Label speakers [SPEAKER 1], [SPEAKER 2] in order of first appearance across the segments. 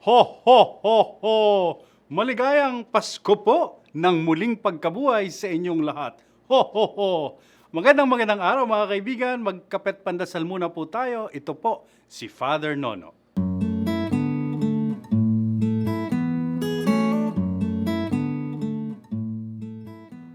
[SPEAKER 1] Ho, ho, ho, ho! Maligayang Pasko po ng muling pagkabuhay sa inyong lahat. Ho, ho, ho! Magandang araw mga kaibigan. Magkapet pandasal muna po tayo. Ito po si Father Nono.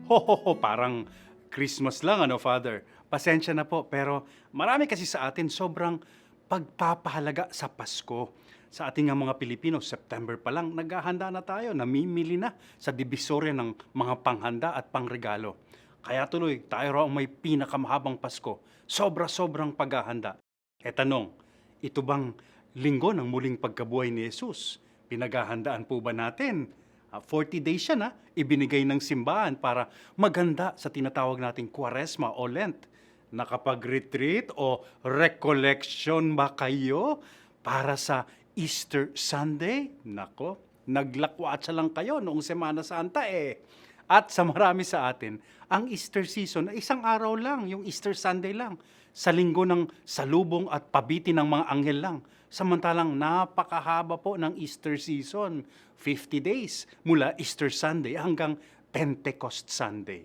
[SPEAKER 1] Ho, ho, ho! Parang Christmas lang, ano, Father? Pasensya na po, pero marami kasi sa atin sobrang pagpapahalaga sa Pasko. Sa ating nga mga Pilipino, September pa lang, naghahanda na tayo, namimili na sa divisorya ng mga panghanda at pangregalo. Kaya tuloy, tayo raw ang may pinakamahabang Pasko. Sobra-sobrang paghahanda. E tanong, ito bang linggo ng muling pagkabuhay ni Jesus? Pinaghahandaan po ba natin? 40 days siya na ibinigay ng simbahan para maganda sa tinatawag nating Kwaresma o Lent. Nakapag-retreat o recollection ba kayo para sa Easter Sunday? Nako, naglakwatsa lang kayo noong Semana Santa eh. At sa marami sa atin, ang Easter season ay isang araw lang, yung Easter Sunday lang. Sa linggo ng salubong at pabitin ng mga anghel lang. Samantalang napakahaba po ng Easter season, 50 days mula Easter Sunday hanggang Pentecost Sunday.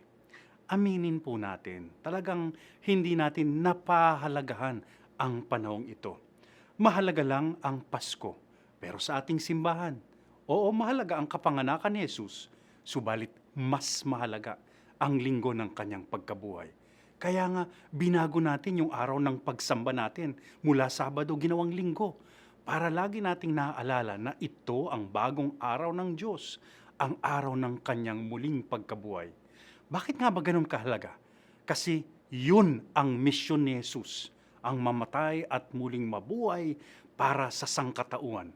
[SPEAKER 1] Aminin po natin, talagang hindi natin napahalagahan ang panahong ito. Mahalaga lang ang Pasko, pero sa ating simbahan, oo, mahalaga ang kapanganakan ni Jesus, subalit mas mahalaga ang linggo ng kanyang pagkabuhay. Kaya nga, binago natin yung araw ng pagsamba natin mula Sabado ginawang linggo para lagi nating naaalala na ito ang bagong araw ng Diyos, ang araw ng kanyang muling pagkabuhay. Bakit nga ba ganun kahalaga? Kasi yun ang misyon ni Jesus, ang mamatay at muling mabuhay para sa sangkatauhan.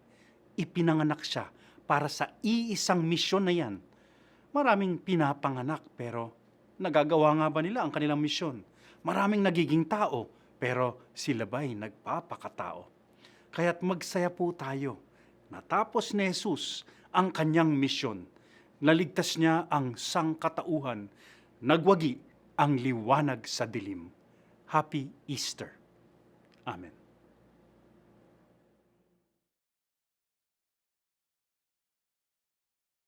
[SPEAKER 1] Ipinanganak siya para sa iisang misyon na yan. Maraming pinapanganak pero nagagawa nga ba nila ang kanilang misyon? Maraming nagiging tao pero sila ba'y nagpapakatao? Kaya't magsaya po tayo. Natapos ni Jesus ang kanyang misyon. Naligtas niya ang sangkatauhan. Nagwagi ang liwanag sa dilim. Happy Easter. Amen.